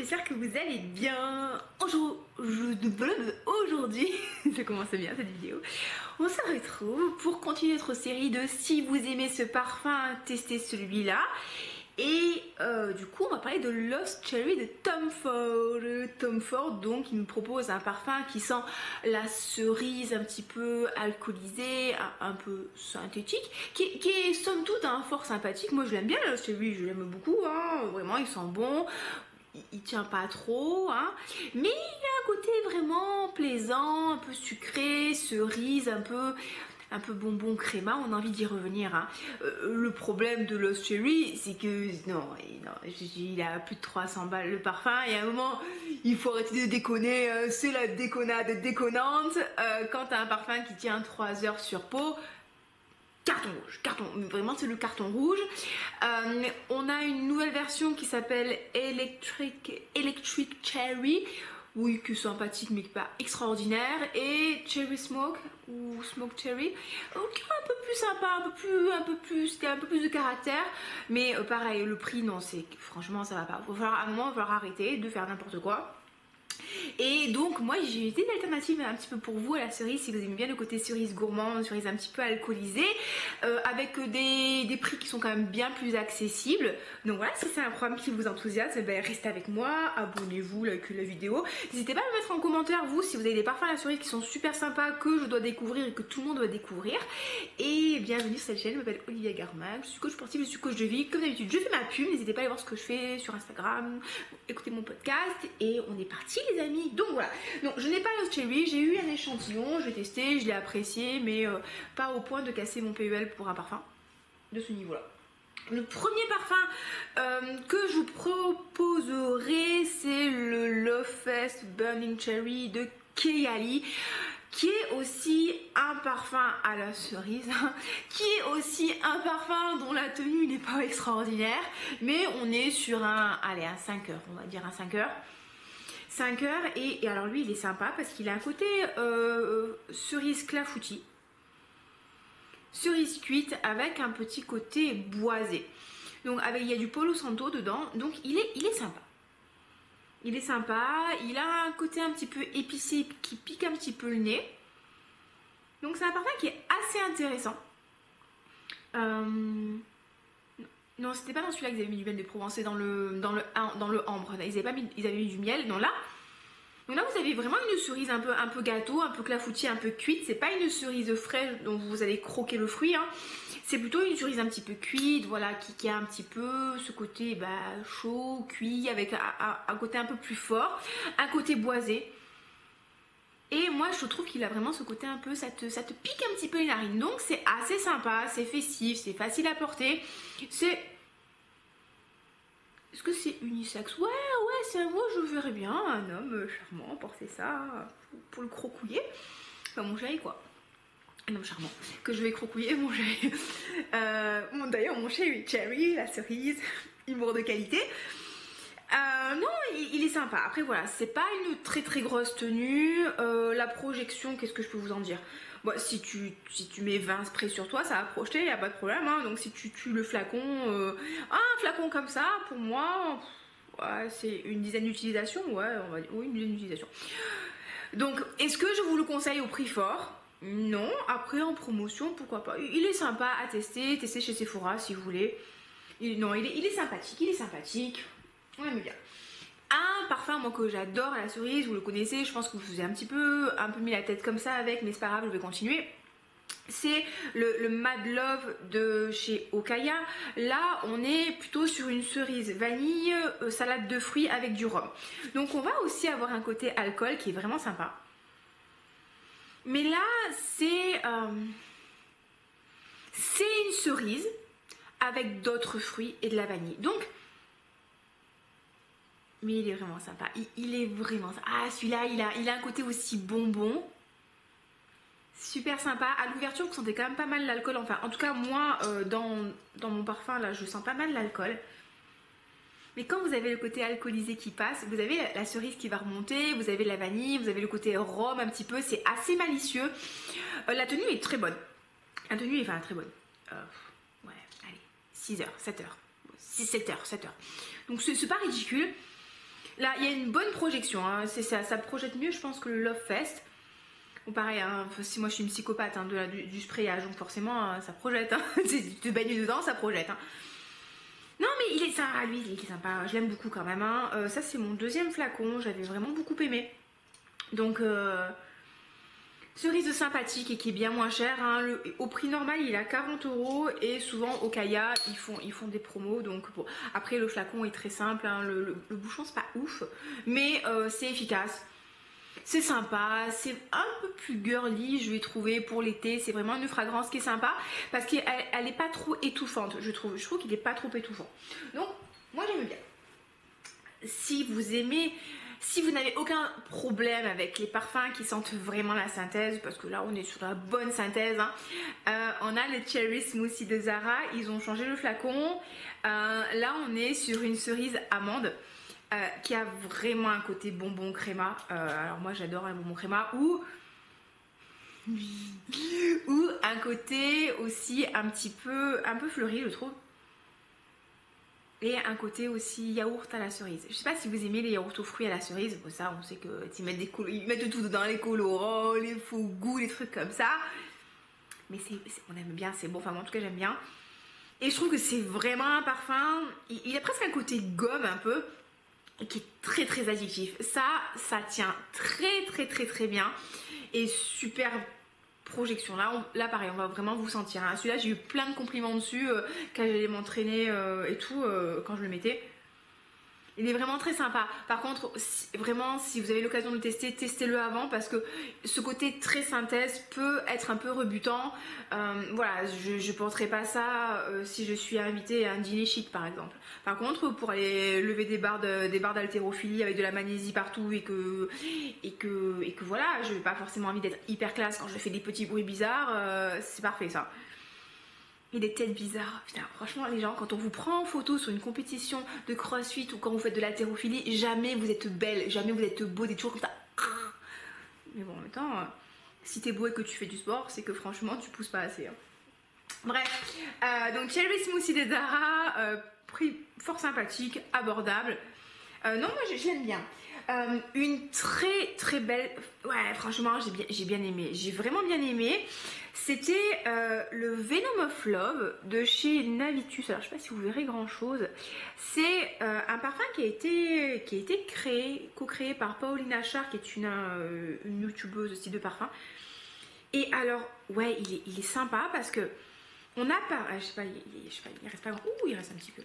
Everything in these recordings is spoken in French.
j'espère que vous allez bien. Aujourd'hui, ça commence bien cette vidéo, on se retrouve pour continuer notre série de si vous aimez ce parfum, testez celui-là. Et du coup on va parler de Lost Cherry de Tom Ford. Tom Ford donc il nous propose un parfum qui sent la cerise un petit peu alcoolisée, un peu synthétique, qui est somme toute fort sympathique. Moi je l'aime bien Lost Cherry, je l'aime beaucoup, hein. Vraiment il sent bon, il tient pas trop, hein. Mais il y a un côté vraiment plaisant, un peu sucré, cerise, un peu bonbon créma, on a envie d'y revenir, hein. Le problème de Lost Cherry, c'est que non, il a plus de 300 balles le parfum, et à un moment il faut arrêter de déconner, c'est la déconnade déconnante. Quand t'as un parfum qui tient 3 heures sur peau, carton rouge, vraiment c'est le carton rouge. On a une nouvelle version qui s'appelle Electric Cherry. Oui, que sympathique mais pas extraordinaire, et Cherry Smoke ou Smoke Cherry, un peu plus sympa, un peu plus de caractère, mais pareil, le prix non, c'est franchement ça va pas. À un moment il va falloir arrêter de faire n'importe quoi. Et donc moi j'ai des alternatives un petit peu pour vous à la cerise, si vous aimez bien le côté cerise gourmande, cerise un petit peu alcoolisée, avec des prix qui sont quand même bien plus accessibles. Donc voilà, si c'est un programme qui vous enthousiasme, ben restez avec moi, abonnez-vous, likez la vidéo. N'hésitez pas à me mettre en commentaire vous si vous avez des parfums à la cerise qui sont super sympas, que je dois découvrir et que tout le monde doit découvrir. Et bienvenue sur cette chaîne, je m'appelle Olivia Garman, je suis coach sportive, je suis coach de vie. Comme d'habitude je fais ma pub, n'hésitez pas à aller voir ce que je fais sur Instagram, écoutez mon podcast, et on est parti les amis. Donc voilà, donc je n'ai pas Lost Cherry, j'ai eu un échantillon, je l'ai testé, je l'ai apprécié, mais pas au point de casser mon PEL pour un parfum de ce niveau là. Le premier parfum que je vous proposerai, c'est le Love Fest Burning Cherry de Kayali, qui est aussi un parfum à la cerise, qui est aussi un parfum dont la tenue n'est pas extraordinaire, mais on est sur un 5 heures, on va dire un 5 heures. 5 heures, et alors lui il est sympa parce qu'il a un côté cerise clafoutis, cerise cuite avec un petit côté boisé. Donc il y a du Palo Santo dedans, donc il est sympa. Il est sympa, il a un côté un petit peu épicé qui pique un petit peu le nez. Donc c'est un parfum qui est assez intéressant. Non, c'était pas dans celui-là qu'ils avaient mis du miel de Provence, c'est dans le ambre. Ils avaient mis du miel. Donc là vous avez vraiment une cerise un peu gâteau, un peu clafoutis, un peu cuite. C'est pas une cerise fraîche dont vous allez croquer le fruit, hein. C'est plutôt une cerise un petit peu cuite, voilà, qui a un petit peu ce côté chaud, cuit, avec un côté un peu plus fort, un côté boisé. Et moi je trouve qu'il a vraiment ce côté un peu, ça te pique un petit peu les narines. Donc c'est assez sympa, c'est festif, c'est facile à porter. Est-ce que c'est unisexe? Ouais, moi je verrais bien un homme charmant porter ça pour le crocouiller. Enfin mon chéri quoi. Un homme charmant que je vais crocouiller, mon chéri. D'ailleurs mon chéri Cherry, la cerise, humour de qualité. Non, il est sympa. Après voilà, c'est pas une très grosse tenue. La projection, qu'est-ce que je peux vous en dire? Bon, si tu mets 20 sprays sur toi, ça va projeter, y a pas de problème, hein. Donc si tu tues le flacon, un flacon comme ça, pour moi, ouais, c'est une dizaine d'utilisations, ouais, on va dire, oui, une dizaine d'utilisations. Donc est-ce que je vous le conseille au prix fort? Non. Après en promotion, pourquoi pas. Il est sympa à tester chez Sephora si vous voulez. Il est sympathique, on aime bien. Un parfum moi que j'adore à la cerise, vous le connaissez, je pense que vous avez un peu mis la tête comme ça avec, mais c'est pas grave, je vais continuer. C'est le Mad Love de chez Okaya. Là on est plutôt sur une cerise vanille, salade de fruits avec du rhum. Donc on va aussi avoir un côté alcool qui est vraiment sympa. Mais là c'est une cerise avec d'autres fruits et de la vanille. Donc mais il est vraiment sympa, il est vraiment sympa. Ah celui-là il a un côté aussi bonbon, super sympa. À l'ouverture vous sentez quand même pas mal l'alcool, enfin en tout cas moi dans mon parfum là je sens pas mal l'alcool. Mais quand vous avez le côté alcoolisé qui passe, vous avez la cerise qui va remonter, vous avez la vanille, vous avez le côté rhum un petit peu, c'est assez malicieux. La tenue est très bonne, très bonne. Ouais, allez, 6 heures, 7 heures. 7 heures. Donc c'est pas ridicule. Là, il y a une bonne projection, hein. Ça projette mieux, je pense, que le Love Fest. Bon, pareil, hein, si moi je suis une psychopathe hein, du sprayage, donc forcément ça projette. Hein. Tu te baignes dedans, ça projette. Hein. Non, mais il est sympa, lui, il est sympa. Je l'aime beaucoup quand même. Hein. Ça, c'est mon deuxième flacon. J'avais vraiment beaucoup aimé. Donc, cerise sympathique et qui est bien moins cher. Hein. Au prix normal, il est à 40 € et souvent au Kaya, ils font des promos. Donc, bon. Après, le flacon est très simple. Hein. Le bouchon, c'est pas ouf, mais c'est efficace. C'est sympa, c'est un peu plus girly, je vais trouver pour l'été. C'est vraiment une fragrance qui est sympa parce qu'elle n'est pas trop étouffante, je trouve. Je trouve qu'il n'est pas trop étouffant. Donc, moi j'aime bien. Si vous aimez, si vous n'avez aucun problème avec les parfums qui sentent vraiment la synthèse, parce que là on est sur la bonne synthèse, hein, on a le Cherry Smoothie de Zara, ils ont changé le flacon. Là on est sur une cerise amande. Qui a vraiment un côté bonbon créma. Alors moi j'adore un bonbon créma ou un côté aussi un peu fleuri je trouve. Et un côté aussi yaourt à la cerise. Je sais pas si vous aimez les yaourts aux fruits à la cerise. Bon, ça on sait que ils mettent tout dedans, les colorants, les faux goûts, les trucs comme ça. Mais on aime bien, c'est bon. Enfin moi, en tout cas j'aime bien. Et je trouve que c'est vraiment un parfum. Il a presque un côté gomme un peu. Qui est très très addictif. Ça tient très bien et super projection. Là pareil, on va vraiment vous sentir. Hein. Celui-là, j'ai eu plein de compliments dessus quand j'allais m'entraîner et tout quand je le mettais. Il est vraiment très sympa. Par contre, vraiment, si vous avez l'occasion de le tester, testez-le avant parce que ce côté très synthèse peut être un peu rebutant. Voilà, je ne porterai pas ça si je suis invitée à un dîner chic par exemple. Par contre, pour aller lever des barres d'haltérophilie avec de la magnésie partout et que voilà, je n'ai pas forcément envie d'être hyper classe quand je fais des petits bruits bizarres, c'est parfait ça. Et des têtes bizarres. Putain, franchement, les gens, quand on vous prend en photo sur une compétition de crossfit ou quand vous faites de l'haltérophilie, jamais vous êtes belle, jamais vous êtes beau, des toujours comme ça. Mais bon, en même temps, si t'es beau et que tu fais du sport, c'est que franchement, tu pousses pas assez. Hein. Bref, donc Cherry Smoothie de Zara, prix fort sympathique, abordable. Non, moi, je l'aime bien. Une très belle... Ouais, franchement, j'ai bien aimé. J'ai vraiment bien aimé. C'était le Venom of Love de chez Navitus. Alors, je ne sais pas si vous verrez grand-chose. C'est un parfum qui a été co-créé par Paulina Char, qui est une youtubeuse aussi de parfum. Et alors, ouais, il est sympa parce que on a pas... Je sais pas, il reste pas grand... Ouh, il reste un petit peu.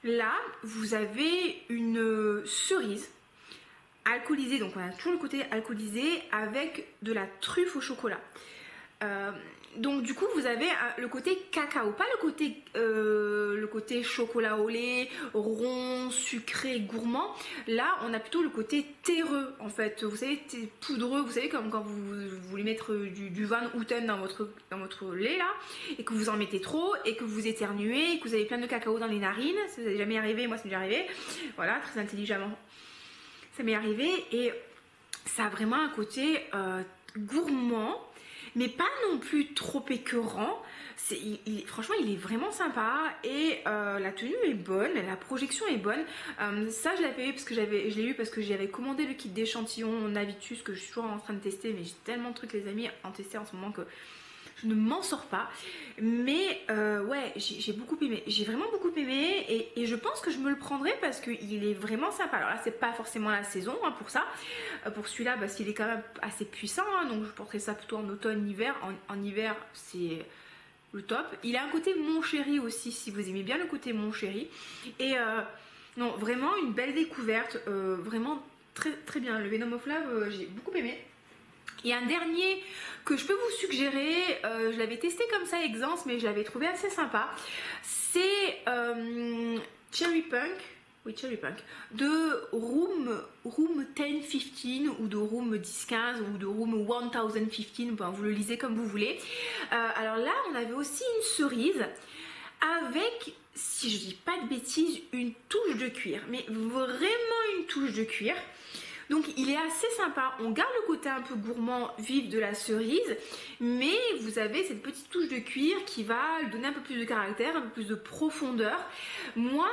Là, vous avez une cerise alcoolisée, donc on a toujours le côté alcoolisé avec de la truffe au chocolat. Donc du coup, vous avez le côté cacao, pas le côté chocolat au lait, rond, sucré, gourmand. Là, on a plutôt le côté terreux en fait. Vous savez, poudreux. Vous savez comme quand vous voulez mettre du Van Houten dans votre lait là, et que vous en mettez trop, et que vous éternuez, et que vous avez plein de cacao dans les narines. Ça vous est jamais arrivé, moi c'est déjà arrivé. Voilà, très intelligemment. Ça m'est arrivé et ça a vraiment un côté gourmand, mais pas non plus trop écœurant. Franchement, il est vraiment sympa et la tenue est bonne, la projection est bonne. Ça, je l'avais eu parce que je l'ai eu parce que j'avais commandé le kit d'échantillon Navitus que je suis toujours en train de tester, mais j'ai tellement de trucs les amis en tester en ce moment que je ne m'en sors pas. Mais ouais, j'ai beaucoup aimé. J'ai vraiment beaucoup aimé et je pense que je me le prendrai parce qu'il est vraiment sympa. Alors là, c'est pas forcément la saison hein, pour ça. Pour celui-là, parce qu'il est quand même assez puissant. Hein, donc je porterai ça plutôt en automne, hiver. En hiver, c'est le top. Il a un côté mon chéri aussi, si vous aimez bien le côté mon chéri. Et non, vraiment une belle découverte. Vraiment très bien. Le Venom of Love, j'ai beaucoup aimé. Il y a un dernier que je peux vous suggérer, je l'avais testé comme ça Exance, mais je l'avais trouvé assez sympa. C'est Cherry Punk, oui Cherry Punk, de Room 1015 ou de Room 1015 ou de Room 1015, enfin, vous le lisez comme vous voulez. Alors là, on avait aussi une cerise avec, si je dis pas de bêtises, une touche de cuir, mais vraiment une touche de cuir. Donc il est assez sympa, on garde le côté un peu gourmand vif de la cerise, mais vous avez cette petite touche de cuir qui va lui donner un peu plus de caractère, un peu plus de profondeur. Moi,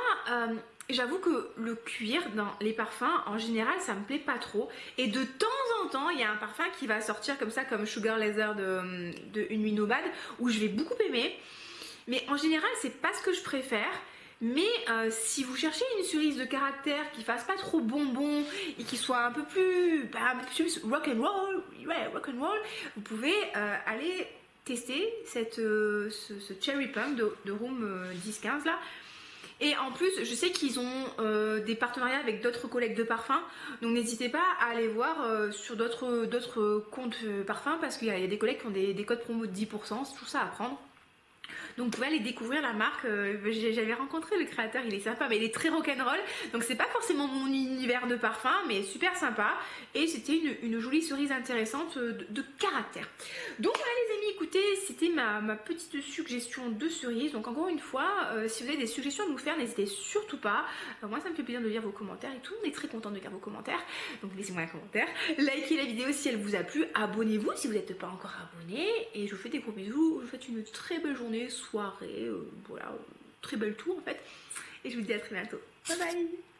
J'avoue que le cuir dans les parfums, en général, ça me plaît pas trop. Et de temps en temps, il y a un parfum qui va sortir comme ça, comme Sugar Leather de Une Nuit Nomade, où je vais beaucoup aimer. Mais en général, c'est pas ce que je préfère. Mais si vous cherchez une cerise de caractère qui fasse pas trop bonbon et qui soit un peu plus, un peu plus rock and roll, ouais, rock and roll, vous pouvez aller tester ce Cherry Punk de Room 10-15 là. Et en plus, je sais qu'ils ont des partenariats avec d'autres collègues de parfums, donc n'hésitez pas à aller voir sur d'autres comptes parfums parce qu'il y a des collègues qui ont des codes promo de 10%, c'est tout ça à prendre. Donc vous pouvez aller découvrir la marque. J'avais rencontré le créateur, il est sympa, mais il est très rock'n'roll. Donc c'est pas forcément mon univers de parfum, mais super sympa. Et c'était une jolie cerise intéressante de caractère. Donc voilà les amis, écoutez, c'était ma petite suggestion de cerise. Donc encore une fois, si vous avez des suggestions à nous faire, n'hésitez surtout pas. Moi ça me fait plaisir de lire vos commentaires et tout. On est très content de lire vos commentaires. Donc laissez-moi un commentaire. Likez la vidéo si elle vous a plu. Abonnez-vous si vous n'êtes pas encore abonné. Et je vous fais des gros bisous. Je vous souhaite une très belle journée, soirée, voilà, très belle tour en fait. Et je vous dis à très bientôt. Bye bye.